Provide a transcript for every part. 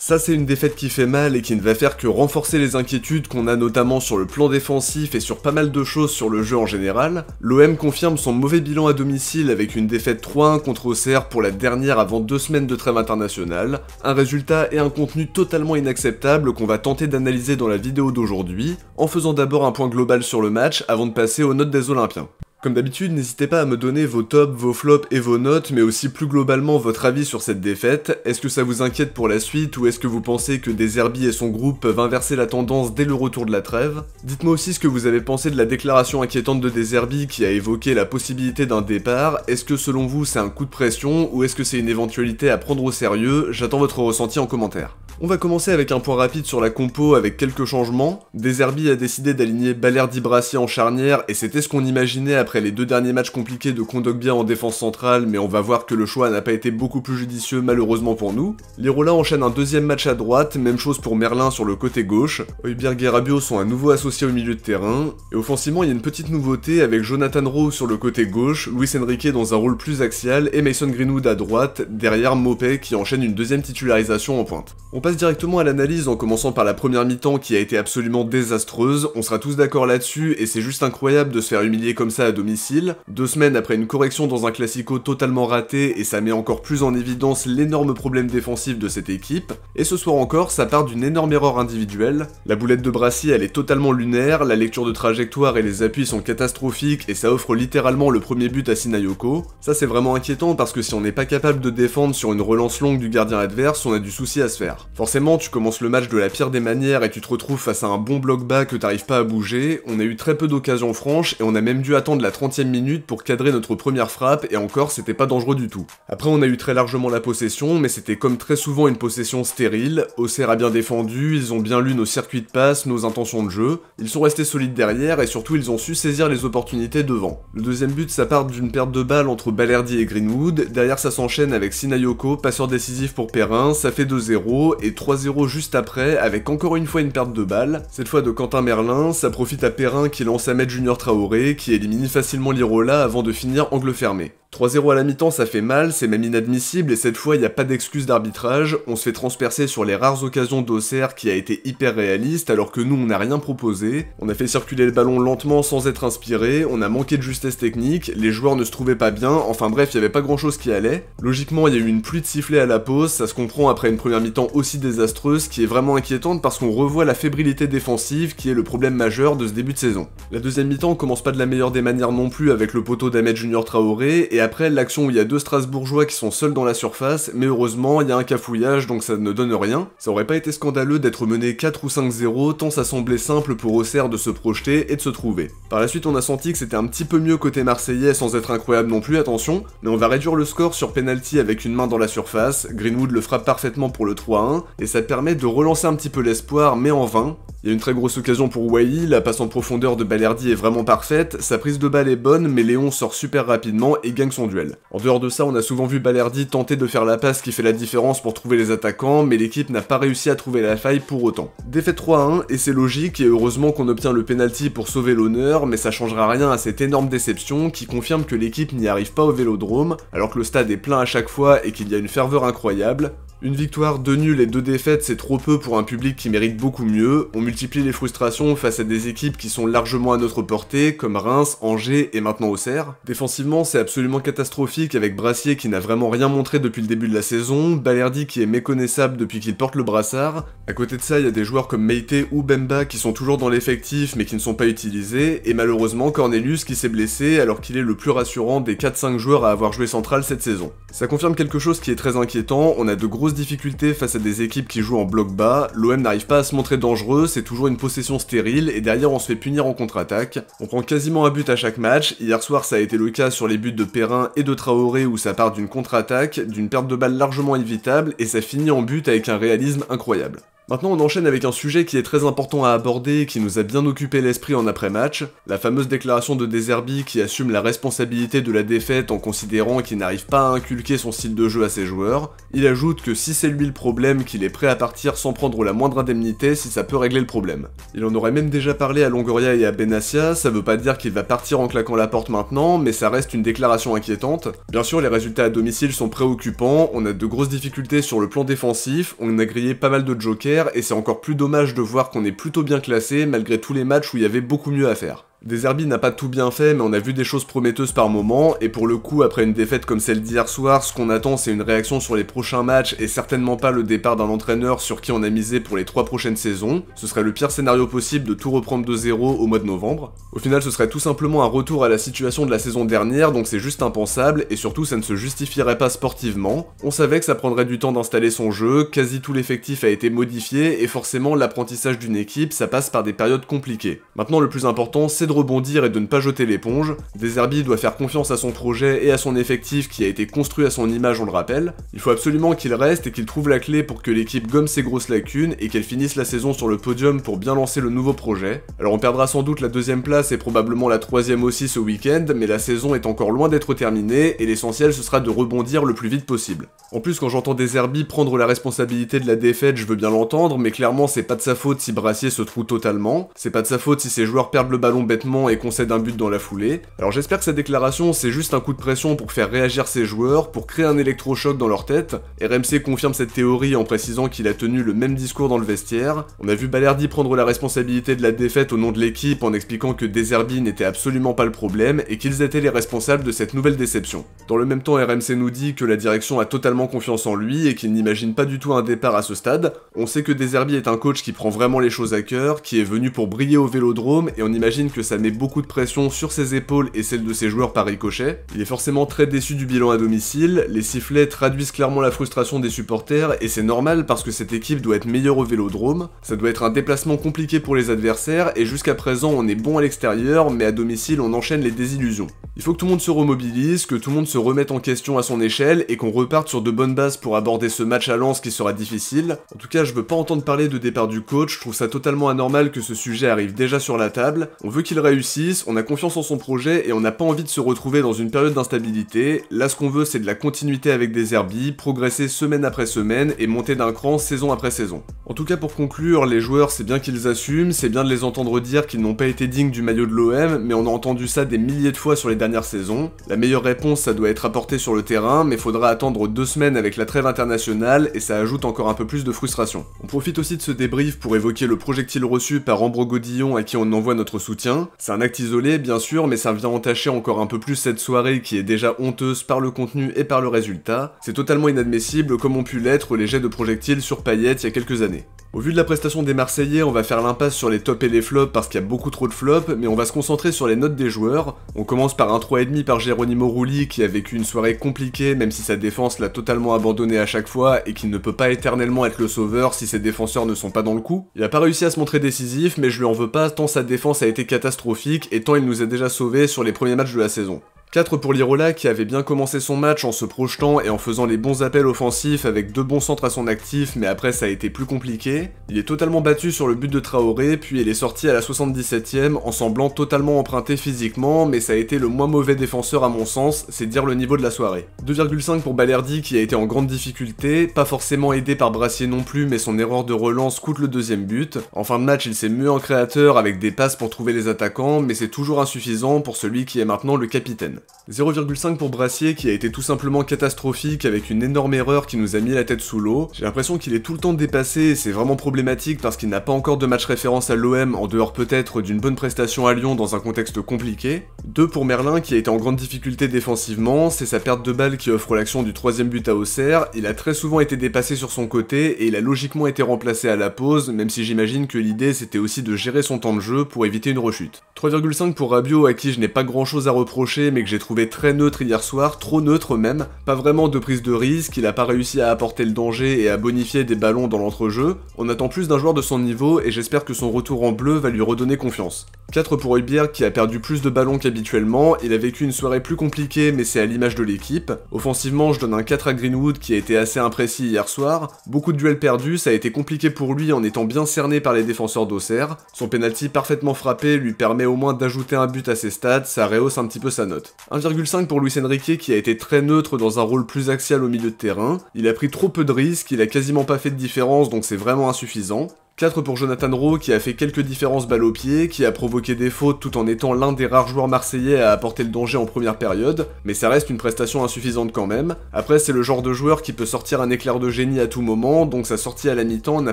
Ça c'est une défaite qui fait mal et qui ne va faire que renforcer les inquiétudes qu'on a notamment sur le plan défensif et sur pas mal de choses sur le jeu en général. L'OM confirme son mauvais bilan à domicile avec une défaite 3-1 contre Auxerre pour la dernière avant 2 semaines de trêve internationale. Un résultat et un contenu totalement inacceptable qu'on va tenter d'analyser dans la vidéo d'aujourd'hui, en faisant d'abord un point global sur le match avant de passer aux notes des Olympiens. Comme d'habitude, n'hésitez pas à me donner vos tops, vos flops et vos notes, mais aussi plus globalement votre avis sur cette défaite. Est-ce que ça vous inquiète pour la suite, ou est-ce que vous pensez que De Zerbi et son groupe peuvent inverser la tendance dès le retour de la trêve? Dites-moi aussi ce que vous avez pensé de la déclaration inquiétante de De Zerbi qui a évoqué la possibilité d'un départ. Est-ce que selon vous c'est un coup de pression, ou est-ce que c'est une éventualité à prendre au sérieux? J'attends votre ressenti en commentaire. On va commencer avec un point rapide sur la compo avec quelques changements. De Zerbi a décidé d'aligner Balerdi-Brassier en charnière et c'était ce qu'on imaginait après les 2 derniers matchs compliqués de Kondogbia en défense centrale, mais on va voir que le choix n'a pas été beaucoup plus judicieux malheureusement pour nous. Lirola enchaîne un 2e match à droite, même chose pour Merlin sur le côté gauche. Højbjerg et Rabiot sont à nouveau associés au milieu de terrain. Et offensivement, il y a une petite nouveauté avec Jonathan Rowe sur le côté gauche, Luis Enrique dans un rôle plus axial et Mason Greenwood à droite, derrière Maupay qui enchaîne une 2e titularisation en pointe. On passe directement à l'analyse en commençant par la première mi-temps qui a été absolument désastreuse, on sera tous d'accord là-dessus et c'est juste incroyable de se faire humilier comme ça à domicile. 2 semaines après une correction dans un classico totalement raté et ça met encore plus en évidence l'énorme problème défensif de cette équipe. Et ce soir encore, ça part d'une énorme erreur individuelle. La boulette de Brassier elle est totalement lunaire, la lecture de trajectoire et les appuis sont catastrophiques et ça offre littéralement le premier but à Sinayoko. Ça c'est vraiment inquiétant parce que si on n'est pas capable de défendre sur une relance longue du gardien adverse, on a du souci à se faire. Forcément, tu commences le match de la pire des manières et tu te retrouves face à un bon bloc bas que t'arrives pas à bouger, on a eu très peu d'occasions franches et on a même dû attendre la 30e minute pour cadrer notre première frappe et encore c'était pas dangereux du tout. Après on a eu très largement la possession, mais c'était comme très souvent une possession stérile. Auxerre a bien défendu, ils ont bien lu nos circuits de passe, nos intentions de jeu, ils sont restés solides derrière et surtout ils ont su saisir les opportunités devant. Le 2e but ça part d'une perte de balle entre Balerdi et Greenwood, derrière ça s'enchaîne avec Sinayoko, passeur décisif pour Perrin, ça fait 2-0 et 3-0 juste après avec encore une fois une perte de balle, cette fois de Quentin Merlin, ça profite à Perrin qui lance Ahmed Junior Traoré qui élimine facilement Lirola avant de finir angle fermé. 3-0 à la mi-temps ça fait mal, c'est même inadmissible et cette fois il n'y a pas d'excuse d'arbitrage, on se fait transpercer sur les rares occasions d'Auxerre qui a été hyper réaliste alors que nous on n'a rien proposé, on a fait circuler le ballon lentement sans être inspiré, on a manqué de justesse technique, les joueurs ne se trouvaient pas bien, enfin bref il n'y avait pas grand chose qui allait. Logiquement il y a eu une pluie de sifflets à la pause, ça se comprend après une première mi-temps aussi désastreuse qui est vraiment inquiétante parce qu'on revoit la fébrilité défensive qui est le problème majeur de ce début de saison. La 2e mi-temps commence pas de la meilleure des manières non plus avec le poteau d'Ahmed Junior Traoré et après l'action où il y a 2 Strasbourgeois qui sont seuls dans la surface, mais heureusement il y a un cafouillage donc ça ne donne rien. Ça aurait pas été scandaleux d'être mené 4 ou 5-0 tant ça semblait simple pour Auxerre de se projeter et de se trouver. Par la suite on a senti que c'était un petit peu mieux côté marseillais sans être incroyable non plus, attention, mais on va réduire le score sur penalty avec une main dans la surface, Greenwood le frappe parfaitement pour le 3-1 et ça permet de relancer un petit peu l'espoir mais en vain. Il y a une très grosse occasion pour Wai, la passe en profondeur de Balerdi est vraiment parfaite, sa prise de balle est bonne mais Léon sort super rapidement et gagne son duel. En dehors de ça, on a souvent vu Balerdi tenter de faire la passe qui fait la différence pour trouver les attaquants, mais l'équipe n'a pas réussi à trouver la faille pour autant. Défaite 3-1 et c'est logique et heureusement qu'on obtient le penalty pour sauver l'honneur, mais ça changera rien à cette énorme déception qui confirme que l'équipe n'y arrive pas au Vélodrome, alors que le stade est plein à chaque fois et qu'il y a une ferveur incroyable. Une victoire, 2 nuls et 2 défaites, c'est trop peu pour un public qui mérite beaucoup mieux. On multiplie les frustrations face à des équipes qui sont largement à notre portée, comme Reims, Angers et maintenant Auxerre. Défensivement, c'est absolument catastrophique avec Brassier qui n'a vraiment rien montré depuis le début de la saison, Balerdi qui est méconnaissable depuis qu'il porte le brassard. À côté de ça, il y a des joueurs comme Meite ou Bemba qui sont toujours dans l'effectif mais qui ne sont pas utilisés, et malheureusement Cornelius qui s'est blessé alors qu'il est le plus rassurant des 4-5 joueurs à avoir joué central cette saison. Ça confirme quelque chose qui est très inquiétant, on a de grosses difficultés face à des équipes qui jouent en bloc bas, l'OM n'arrive pas à se montrer dangereux, c'est toujours une possession stérile, et derrière on se fait punir en contre-attaque. On prend quasiment un but à chaque match, hier soir ça a été le cas sur les buts de Perrin et de Traoré où ça part d'une contre-attaque, d'une perte de balle largement évitable, et ça finit en but avec un réalisme incroyable. Maintenant on enchaîne avec un sujet qui est très important à aborder et qui nous a bien occupé l'esprit en après-match, la fameuse déclaration de De Zerbi qui assume la responsabilité de la défaite en considérant qu'il n'arrive pas à inculquer son style de jeu à ses joueurs. Il ajoute que si c'est lui le problème, qu'il est prêt à partir sans prendre la moindre indemnité si ça peut régler le problème. Il en aurait même déjà parlé à Longoria et à Benassia, ça veut pas dire qu'il va partir en claquant la porte maintenant, mais ça reste une déclaration inquiétante. Bien sûr les résultats à domicile sont préoccupants, on a de grosses difficultés sur le plan défensif, on a grillé pas mal de jokers, et c'est encore plus dommage de voir qu'on est plutôt bien classé malgré tous les matchs où il y avait beaucoup mieux à faire. De Zerbi n'a pas tout bien fait, mais on a vu des choses prometteuses par moment, et pour le coup, après une défaite comme celle d'hier soir, ce qu'on attend c'est une réaction sur les prochains matchs, et certainement pas le départ d'un entraîneur sur qui on a misé pour les 3 prochaines saisons. Ce serait le pire scénario possible de tout reprendre de zéro au mois de novembre. Au final, ce serait tout simplement un retour à la situation de la saison dernière, donc c'est juste impensable, et surtout ça ne se justifierait pas sportivement. On savait que ça prendrait du temps d'installer son jeu, quasi tout l'effectif a été modifié, et forcément l'apprentissage d'une équipe, ça passe par des périodes compliquées. Maintenant, le plus important, c'est de rebondir et de ne pas jeter l'éponge. De Zerbi doit faire confiance à son projet et à son effectif qui a été construit à son image, on le rappelle. Il faut absolument qu'il reste et qu'il trouve la clé pour que l'équipe gomme ses grosses lacunes et qu'elle finisse la saison sur le podium pour bien lancer le nouveau projet. Alors on perdra sans doute la 2ème place et probablement la 3ème aussi ce week-end, mais la saison est encore loin d'être terminée et l'essentiel ce sera de rebondir le plus vite possible. En plus quand j'entends De Zerbi prendre la responsabilité de la défaite, je veux bien l'entendre, mais clairement c'est pas de sa faute si Brassier se trouve totalement, c'est pas de sa faute si ses joueurs perdent le ballon bêtement et concède un but dans la foulée. Alors j'espère que cette déclaration c'est juste un coup de pression pour faire réagir ses joueurs, pour créer un électrochoc dans leur tête. RMC confirme cette théorie en précisant qu'il a tenu le même discours dans le vestiaire. On a vu Balerdi prendre la responsabilité de la défaite au nom de l'équipe en expliquant que De Zerbi n'était absolument pas le problème et qu'ils étaient les responsables de cette nouvelle déception. Dans le même temps, RMC nous dit que la direction a totalement confiance en lui et qu'il n'imagine pas du tout un départ à ce stade. On sait que De Zerbi est un coach qui prend vraiment les choses à cœur, qui est venu pour briller au Vélodrome et on imagine que ça met beaucoup de pression sur ses épaules et celle de ses joueurs par ricochet. Il est forcément très déçu du bilan à domicile, les sifflets traduisent clairement la frustration des supporters et c'est normal parce que cette équipe doit être meilleure au Vélodrome, ça doit être un déplacement compliqué pour les adversaires et jusqu'à présent on est bon à l'extérieur mais à domicile on enchaîne les désillusions. Il faut que tout le monde se remobilise, que tout le monde se remette en question à son échelle et qu'on reparte sur de bonnes bases pour aborder ce match à Lens qui sera difficile. En tout cas je veux pas entendre parler de départ du coach, je trouve ça totalement anormal que ce sujet arrive déjà sur la table, on veut qu'il réussisse, on a confiance en son projet et on n'a pas envie de se retrouver dans une période d'instabilité. Là ce qu'on veut c'est de la continuité avec De Zerbi, progresser semaine après semaine et monter d'un cran saison après saison. En tout cas pour conclure, les joueurs c'est bien qu'ils assument, c'est bien de les entendre dire qu'ils n'ont pas été dignes du maillot de l'OM, mais on a entendu ça des milliers de fois sur les dernières saisons. La meilleure réponse ça doit être apporté sur le terrain, mais faudra attendre 2 semaines avec la trêve internationale et ça ajoute encore un peu plus de frustration. On profite aussi de ce débrief pour évoquer le projectile reçu par Ambro Godillon à qui on envoie notre soutien. C'est un acte isolé bien sûr, mais ça vient entacher encore un peu plus cette soirée qui est déjà honteuse par le contenu et par le résultat. C'est totalement inadmissible comme ont pu l'être les jets de projectiles sur Payet il y a quelques années. Au vu de la prestation des Marseillais, on va faire l'impasse sur les tops et les flops parce qu'il y a beaucoup trop de flops, mais on va se concentrer sur les notes des joueurs. On commence par un 3,5 par Geronimo Rulli qui a vécu une soirée compliquée même si sa défense l'a totalement abandonné à chaque fois et qui ne peut pas éternellement être le sauveur si ses défenseurs ne sont pas dans le coup. Il a pas réussi à se montrer décisif mais je lui en veux pas tant sa défense a été catastrophique et tant il nous a déjà sauvés sur les premiers matchs de la saison. 4 pour Lirola qui avait bien commencé son match en se projetant et en faisant les bons appels offensifs avec 2 bons centres à son actif mais après ça a été plus compliqué. Il est totalement battu sur le but de Traoré puis il est sorti à la 77ème en semblant totalement emprunté physiquement mais ça a été le moins mauvais défenseur à mon sens, c'est dire le niveau de la soirée. 2,5 pour Balerdi qui a été en grande difficulté, pas forcément aidé par Brassier non plus mais son erreur de relance coûte le 2ème but. En fin de match il s'est mué en créateur avec des passes pour trouver les attaquants mais c'est toujours insuffisant pour celui qui est maintenant le capitaine. 0,5 pour Brassier qui a été tout simplement catastrophique avec une énorme erreur qui nous a mis la tête sous l'eau. J'ai l'impression qu'il est tout le temps dépassé et c'est vraiment problématique parce qu'il n'a pas encore de match référence à l'OM en dehors peut-être d'une bonne prestation à Lyon dans un contexte compliqué. 2 pour Merlin qui a été en grande difficulté défensivement, c'est sa perte de balle qui offre l'action du 3ème but à Auxerre, il a très souvent été dépassé sur son côté et il a logiquement été remplacé à la pause même si j'imagine que l'idée c'était aussi de gérer son temps de jeu pour éviter une rechute. 3,5 pour Rabiot à qui je n'ai pas grand chose à reprocher mais que j'ai trouvé très neutre hier soir, trop neutre même, pas vraiment de prise de risque, il a pas réussi à apporter le danger et à bonifier des ballons dans l'entrejeu. On attend plus d'un joueur de son niveau et j'espère que son retour en bleu va lui redonner confiance. 4 pour Højbjerg qui a perdu plus de ballons qu'habituellement, il a vécu une soirée plus compliquée mais c'est à l'image de l'équipe. Offensivement je donne un 4 à Greenwood qui a été assez imprécis hier soir, beaucoup de duels perdus, ça a été compliqué pour lui en étant bien cerné par les défenseurs d'Auxerre. Son penalty parfaitement frappé lui permet au moins d'ajouter un but à ses stats, ça rehausse un petit peu sa note. 1,5 pour Luis Enrique qui a été très neutre dans un rôle plus axial au milieu de terrain, il a pris trop peu de risques, il a quasiment pas fait de différence donc c'est vraiment insuffisant. 4 pour Jonathan Rowe qui a fait quelques différences balle au pied, qui a provoqué des fautes tout en étant l'un des rares joueurs marseillais à apporter le danger en première période, mais ça reste une prestation insuffisante quand même. Après c'est le genre de joueur qui peut sortir un éclair de génie à tout moment, donc sa sortie à la mi-temps n'a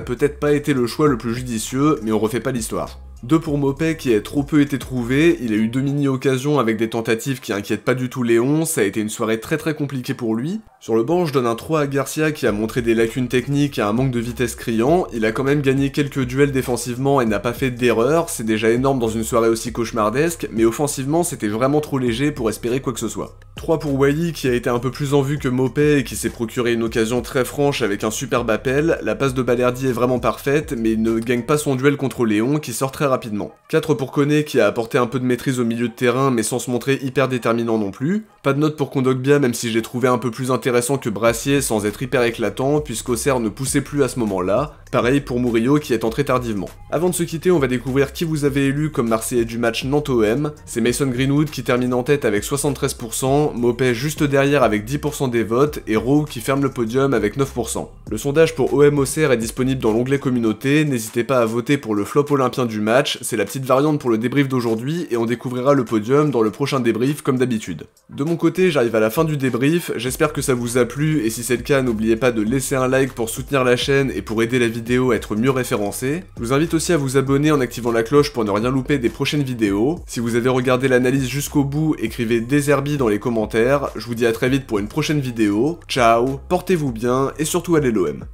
peut-être pas été le choix le plus judicieux, mais on refait pas l'histoire. 2 pour Maupay qui a trop peu été trouvé, il a eu 2 mini-occasions avec des tentatives qui inquiètent pas du tout Léon, ça a été une soirée très compliquée pour lui. Sur le banc, je donne un 3 à Garcia qui a montré des lacunes techniques et un manque de vitesse criant, il a quand même gagné quelques duels défensivement et n'a pas fait d'erreur, c'est déjà énorme dans une soirée aussi cauchemardesque, mais offensivement c'était vraiment trop léger pour espérer quoi que ce soit. 3 pour Wally qui a été un peu plus en vue que Maupay et qui s'est procuré une occasion très franche avec un superbe appel, la passe de Balerdi est vraiment parfaite mais il ne gagne pas son duel contre Léon qui sort très rapidement. 4 pour Koné qui a apporté un peu de maîtrise au milieu de terrain mais sans se montrer hyper déterminant non plus. Pas de note pour Kondogbia même si je l'ai trouvé un peu plus intéressant que Brassier sans être hyper éclatant puisqu'Auxerre ne poussait plus à ce moment-là. Pareil pour Murillo qui est entré tardivement. Avant de se quitter, on va découvrir qui vous avez élu comme Marseillais du match Nantes-OM. C'est Mason Greenwood qui termine en tête avec 73%, Maupay juste derrière avec 10% des votes et Rowe qui ferme le podium avec 9%. Le sondage pour OM-Auxerre est disponible dans l'onglet communauté, n'hésitez pas à voter pour le flop olympien du match, c'est la petite variante pour le débrief d'aujourd'hui et on découvrira le podium dans le prochain débrief comme d'habitude. De mon côté, j'arrive à la fin du débrief, j'espère que ça vous a plu et si c'est le cas, n'oubliez pas de laisser un like pour soutenir la chaîne et pour aider la vidéo à être mieux référencée. Je vous invite aussi à vous abonner en activant la cloche pour ne rien louper des prochaines vidéos. Si vous avez regardé l'analyse jusqu'au bout, écrivez Dezerbi dans les commentaires. Je vous dis à très vite pour une prochaine vidéo. Ciao, portez-vous bien et surtout allez l'OM.